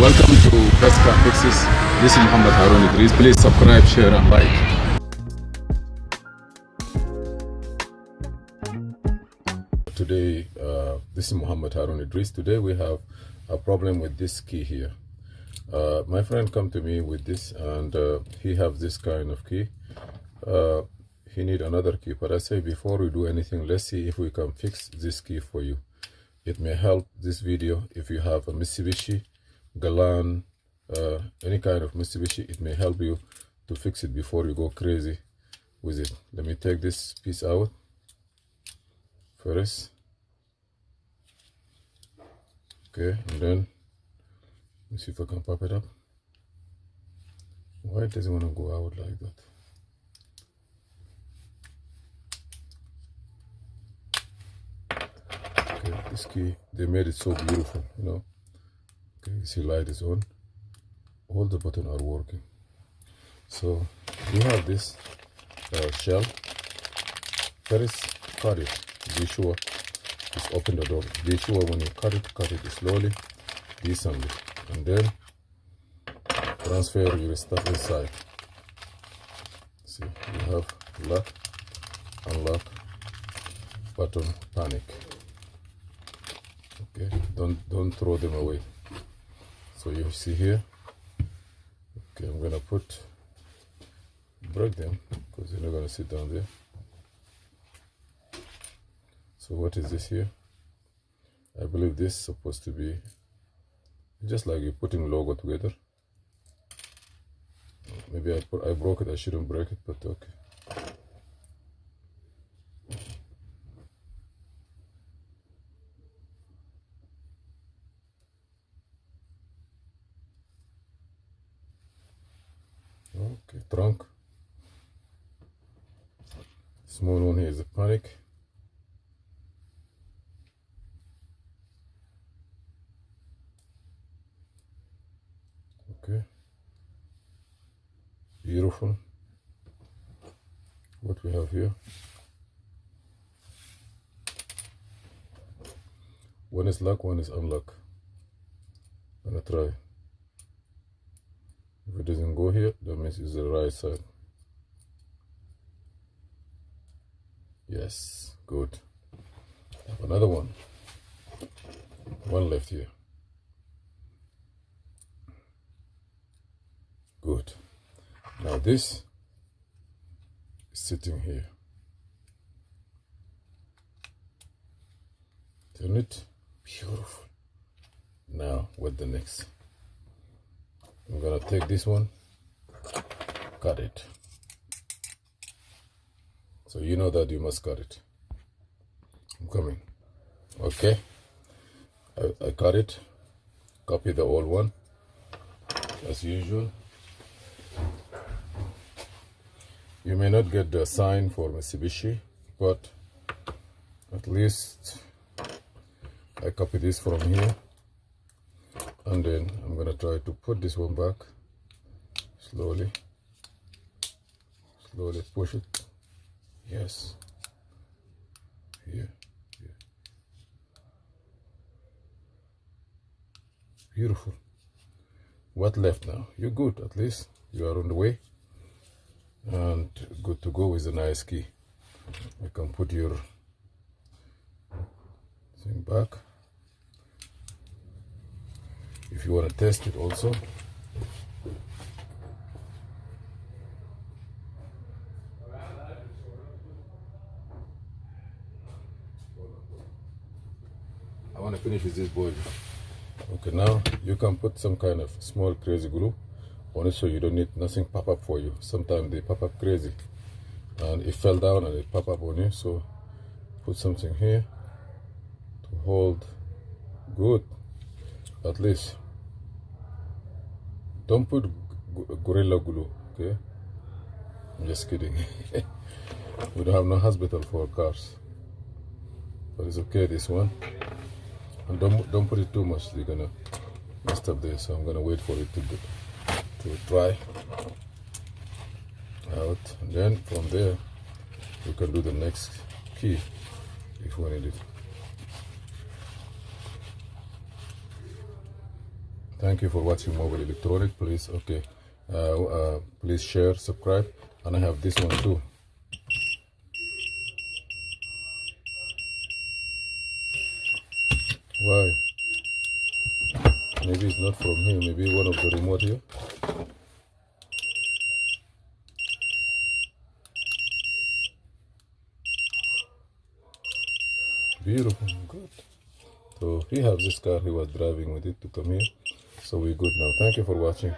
Welcome to CASHAPP Fixes. This is Mohamed. Please subscribe, share and like. Today, this is Mohamed. Today we have a problem with this key here. My friend come to me with this, and he have this kind of key. He need another key, but I say before we do anything, let's see if we can fix this key for you. It may help this video if you have a Mitsubishi, Galan, any kind of Mitsubishi. It may help you to fix it before you go crazy with it. Let me take this piece out first. Okay, and then let me see if I can pop it up. Why does it want to go out like that? Okay, this key, they made it so beautiful, you know. Okay, you see light is on. All the buttons are working. So we have this shell. First, cut it. Be sure. Just open the door. Be sure when you cut it slowly, decently, and then transfer your stuff inside. See, you have lock, unlock, button, panic. Okay, don't throw them away. So you see here. Okay, I'm gonna break them because they're not gonna sit down there. So what is this here? I believe this is supposed to be just like you're putting logo together. Maybe I broke it. I shouldn't break it, but okay. Okay, trunk. Small one here is a panic. Okay, beautiful. What we have here, one is lock, one is unlock. I'm gonna try. If it doesn't go here, that means it's the right side. Yes, good. I have another one left here. Good. Now this is sitting here. Turn it. Beautiful. Now what the next? I'm gonna take this one, cut it. So you know that you must cut it. I'm coming. Okay, I cut it. Copy the old one as usual. You may not get the sign for Mitsubishi, but at least I copy this from here, and then I'm gonna try to put this one back slowly push it. Yes, here. Beautiful. What left now? You're good. At least you are on the way and good to go with a nice key. You can put your thing back if you want to test it also. I want to finish with this boy. Okay, now you can put some kind of small crazy glue on it so you don't need nothing pop up for you. Sometimes they pop up crazy and it fell down and it pop up on you, so put something here to hold. Good. At least don't put gorilla glue, okay? I'm just kidding. We don't have no hospital for cars, but it's okay, this one. And don't put it too much, you're gonna mess up there. So I'm gonna wait for it to dry out, and then from there we can do the next key if we need it. Thank you for watching Mobile Electronic. Please, okay, please share, subscribe, and I have this one too. Why? Maybe it's not from here. Maybe one of the remote here. Beautiful, good. So he has this car. He was driving with it to come here. So we're good now. Thank you for watching.